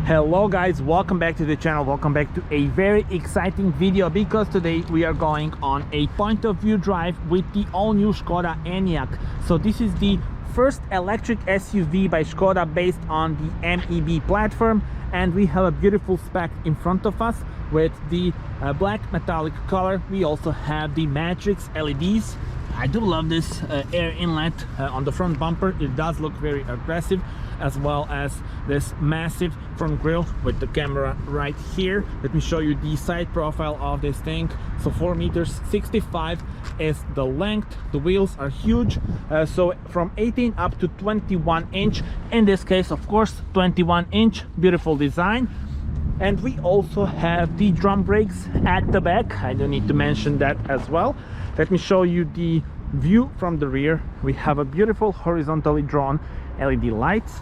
Hello guys, welcome back to the channel, welcome back to a very exciting video, because today we are going on a point of view drive with the all new Škoda Enyaq. So this is the first electric SUV by Škoda based on the MEB platform, and we have a beautiful spec in front of us with the black metallic color. We also have the matrix LEDs. I do love this air inlet on the front bumper. It does look very aggressive, as well as this massive front grille with the camera right here. Let me show you the side profile of this thing. So 4.65 meters is the length. The wheels are huge, so from 18 up to 21 inch. In this case, of course, 21 inch, beautiful design. And we also have the drum brakes at the back. I don't need to mention that as well. Let me show you the view from the rear. We have a beautiful horizontally drawn LED lights,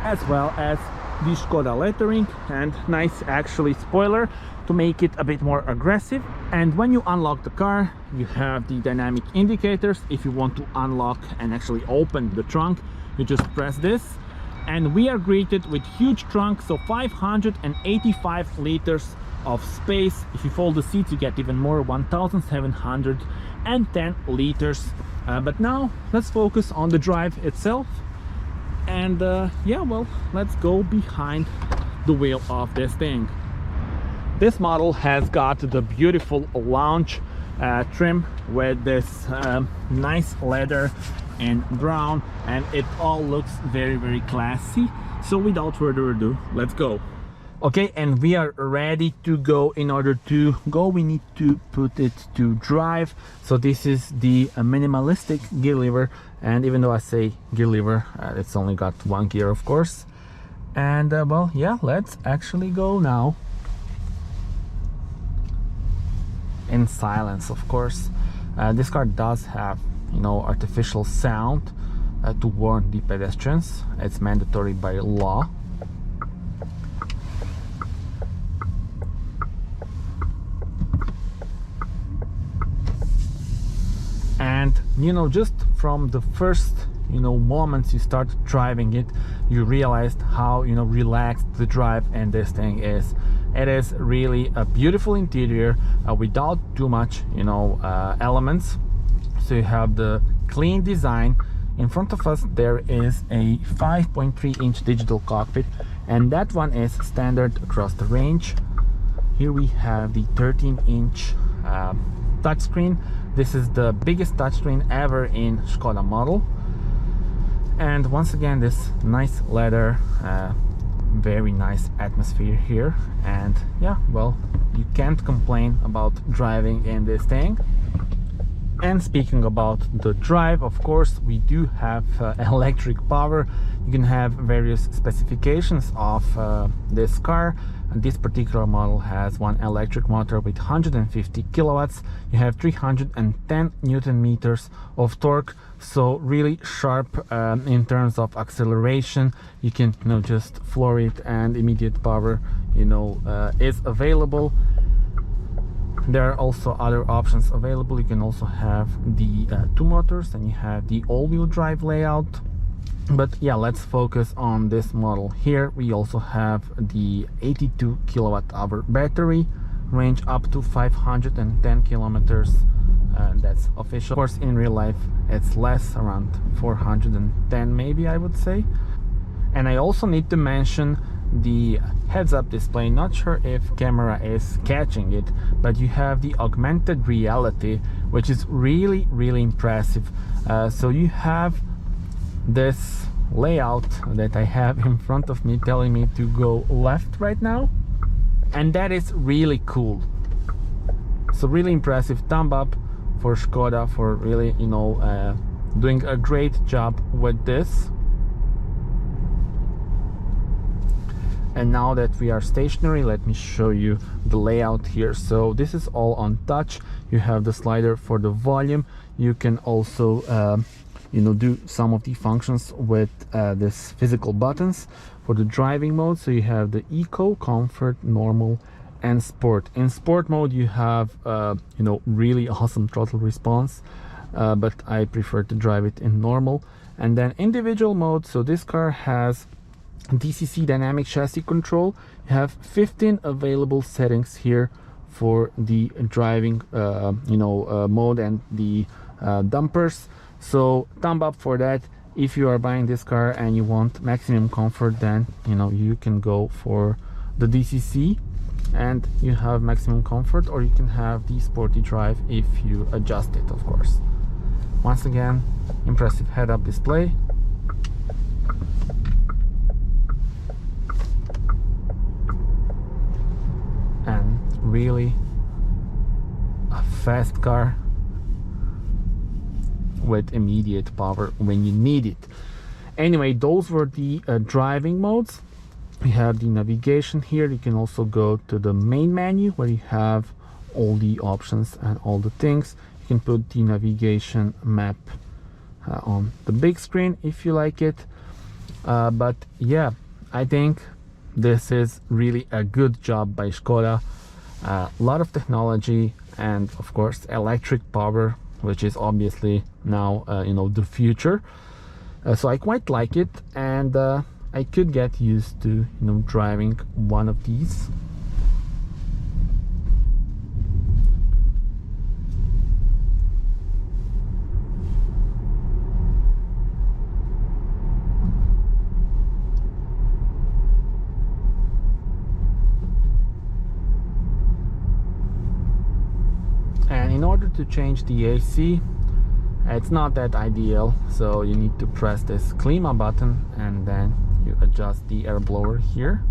as well as the Škoda lettering and nice actually spoiler to make it a bit more aggressive. And when you unlock the car, you have the dynamic indicators. If you want to unlock and actually open the trunk, you just press this, and we are greeted with huge trunk, so 585 liters of space. If you fold the seats, you get even more, 1710 liters. But now let's focus on the drive itself. And yeah, well, let's go behind the wheel of this thing. This model has got the beautiful lounge trim with this nice leather and brown, and it all looks very classy. So without further ado, let's go. Okay, and we are ready to go. In order to go, we need to put it to drive. So this is the minimalistic gear lever, and even though I say gear lever, it's only got one gear, of course. And well, yeah, let's actually go now. In silence, of course. This car does have, you know, artificial sound to warn the pedestrians. It's mandatory by law. And you know, just from the first, you know, moments you start driving it, you realized how, you know, relaxed the drive and this thing is. It is really a beautiful interior without too much, you know, elements. So you have the clean design. In front of us there is a 5.3-inch digital cockpit, and that one is standard across the range. Here we have the 13-inch touchscreen. This is the biggest touchscreen ever in Škoda model. And once again, this nice leather, very nice atmosphere here. And yeah, well, you can't complain about driving in this thing. And speaking about the drive, of course, we do have electric power. You can have various specifications of this car. And this particular model has one electric motor with 150 kilowatts. You have 310 Newton meters of torque, so really sharp in terms of acceleration. You can, you know, just floor it, and immediate power, you know, is available. There are also other options available. You can also have the two motors, and you have the all-wheel drive layout. But yeah, let's focus on this model here. We also have the 82 kilowatt hour battery, range up to 510 kilometers. That's official. Of course, in real life it's less, around 410 maybe, I would say. And I also need to mention the heads-up display. Not sure if camera is catching it, but you have the augmented reality, which is really impressive. So you have this layout that I have in front of me telling me to go left right now, and that is really cool. So really impressive. Thumb up for Škoda for really, you know, doing a great job with this. And now that we are stationary, let me show you the layout here. So this is all on touch. You have the slider for the volume. You can also you know, do some of the functions with this physical buttons for the driving mode. So you have the Eco, Comfort, Normal, and Sport. In Sport mode you have you know, really awesome throttle response, but I prefer to drive it in Normal. And then individual mode, so this car has DCC dynamic chassis control. You have 15 available settings here for the driving mode and the dampers. So thumb up for that. If you are buying this car and you want maximum comfort, then you can go for the DCC and you have maximum comfort, or you can have the sporty drive if you adjust it, of course. Once again, impressive head-up display. And really a fast car with immediate power when you need it. Anyway, those were the driving modes. We have the navigation here. You can also go to the main menu where you have all the options and all the things. You can put the navigation map on the big screen if you like it. But yeah, I think this is really a good job by Škoda. A lot of technology and of course electric power, which is obviously now the future. So I quite like it, and I could get used to driving one of these. And in order to change the AC, it's not that ideal, so you need to press this Klima button and then you adjust the air blower here.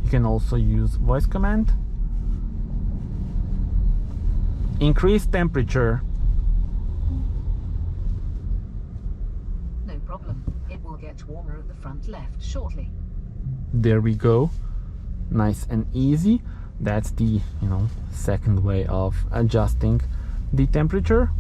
You can also use voice command. Increase temperature. No problem. It will get warmer at the front left shortly. There we go. Nice and easy. That's the second way of adjusting the temperature.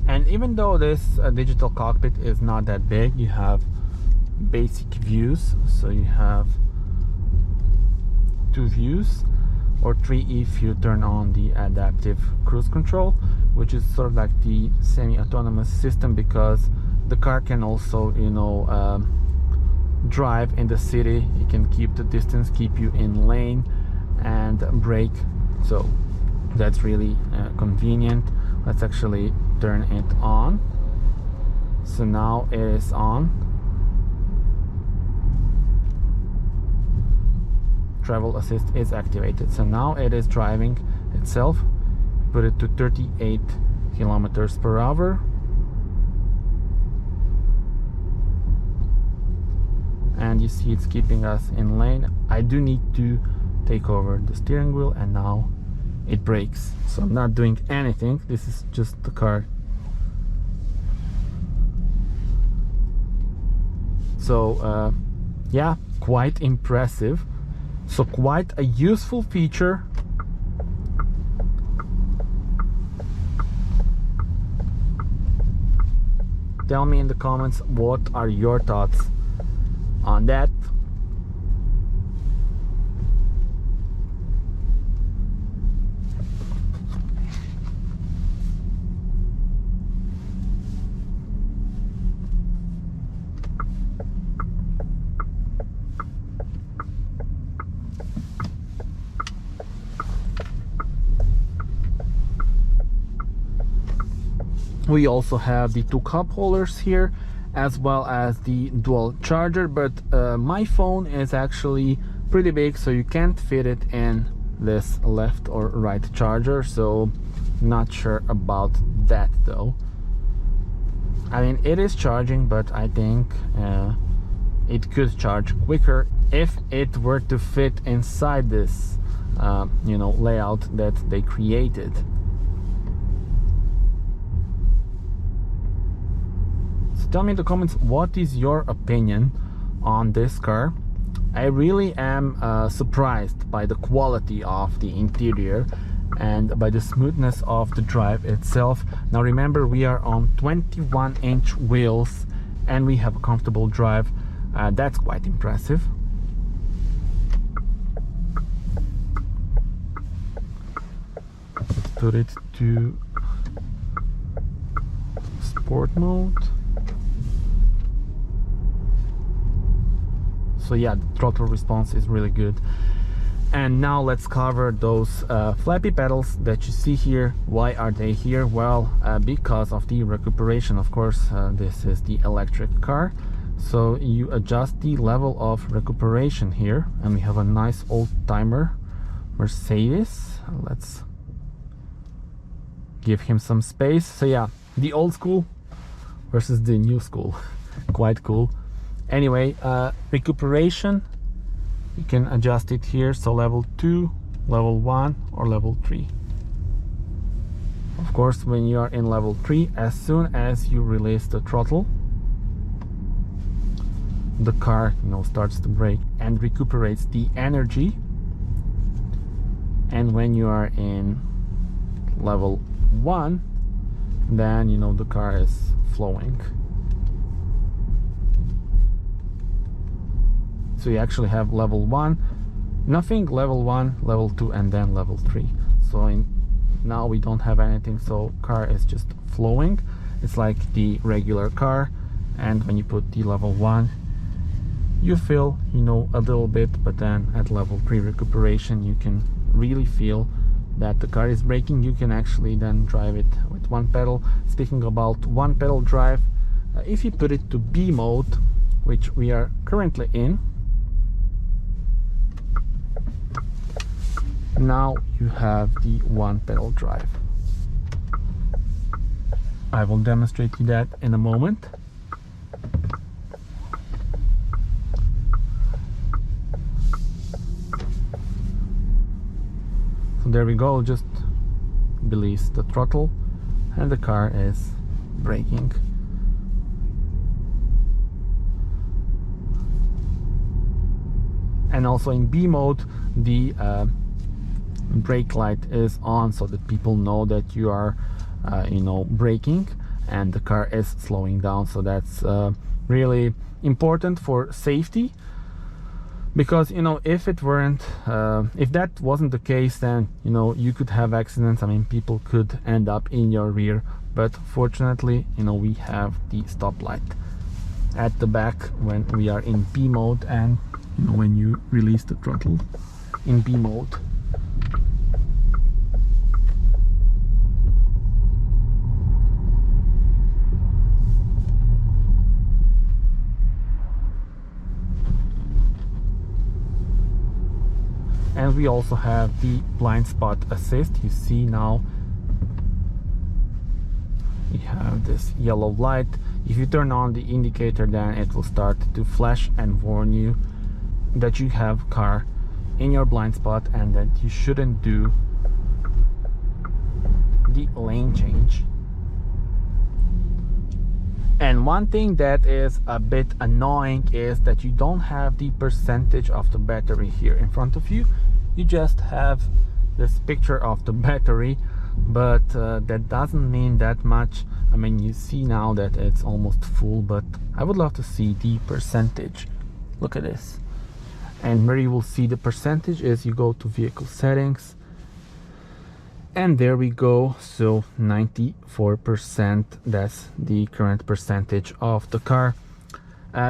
And even though this digital cockpit is not that big, you have basic views. So you have 2 views, or 3 if you turn on the adaptive cruise control, which is sort of like the semi-autonomous system, because the car can also drive in the city. It can keep the distance, keep you in lane, and brake. So that's really convenient. Let's actually turn it on. So now it is on. Travel assist is activated, so now it is driving itself. Put it to 38 kilometers per hour, and you see it's keeping us in lane. I do need to take over the steering wheel, and now it brakes, so I'm not doing anything. This is just the car. So yeah, quite impressive. So quite a useful feature. Tell me in the comments what are your thoughts on that. We also have the 2 cup holders here, as well as the dual charger, but my phone is actually pretty big, so you can't fit it in this left or right charger, so not sure about that though. I mean, it is charging, but I think it could charge quicker if it were to fit inside this layout that they created. Tell me in the comments what is your opinion on this car. I really am surprised by the quality of the interior, and by the smoothness of the drive itself. Now remember, we are on 21-inch wheels and we have a comfortable drive. That's quite impressive. Let's put it to sport mode. So yeah, the throttle response is really good. And now let's cover those flappy pedals that you see here. Why are they here? Well, because of the recuperation, of course. This is the electric car, so you adjust the level of recuperation here, and we have a nice old timer Mercedes. Let's give him some space. So yeah, the old school versus the new school. Quite cool. Anyway, recuperation, you can adjust it here, so level 2, level 1 or level 3. Of course, when you are in level 3, as soon as you release the throttle, the car, you know, starts to brake and recuperates the energy. And when you are in level 1, then, you know, the car is flowing. So you actually have level 1, nothing, level 1, level 2, and then level 3. So now we don't have anything, so car is just flowing. It's like the regular car, and when you put the level 1, you feel, you know, a little bit, but then at level 3 recuperation, you can really feel that the car is braking. You can actually then drive it with one pedal. Speaking about one pedal drive, if you put it to B mode, which we are currently in, now you have the one pedal drive. I will demonstrate you that in a moment. So there we go, just release the throttle and the car is braking. And also in B mode, the brake light is on so that people know that you are you know, braking and the car is slowing down. So that's really important for safety, because, you know, if it weren't if that wasn't the case, then, you know, you could have accidents. I mean, people could end up in your rear, but fortunately, you know, we have the stoplight at the back when we are in B mode, and, you know, when you release the throttle in B mode. And we also have the blind spot assist. You see now we have this yellow light. If you turn on the indicator, then it will start to flash and warn you that you have car in your blind spot and that you shouldn't do the lane change. And one thing that is a bit annoying is that you don't have the percentage of the battery here in front of you. You just have this picture of the battery, but that doesn't mean that much. I mean, you see now that it's almost full, but I would love to see the percentage. Look at this. And where you will see the percentage is you go to vehicle settings, and there we go. So 94%, that's the current percentage of the car.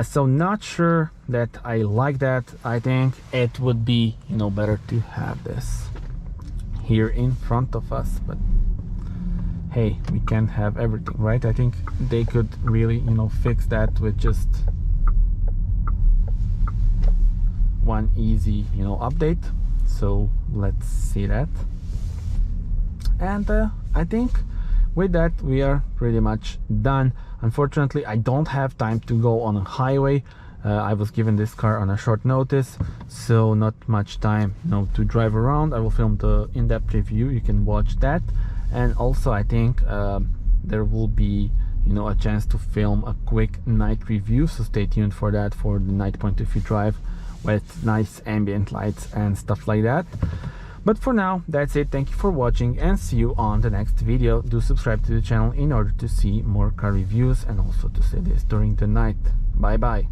So not sure that I like that. I think it would be, you know, better to have this here in front of us, but hey, we can't have everything, right? I think they could really, you know, fix that with just one easy, you know, update. So let's see that. And I think with that we are pretty much done. Unfortunately, I don't have time to go on a highway. I was given this car on a short notice, so not much time, you know, to drive around. I will film the in-depth review, you can watch that. And also I think there will be, you know, a chance to film a quick night review, so stay tuned for that, for the night point of view drive with nice ambient lights and stuff like that. But for now, that's it. Thank you for watching and see you on the next video. Do subscribe to the channel in order to see more car reviews and also to see this during the night. Bye bye.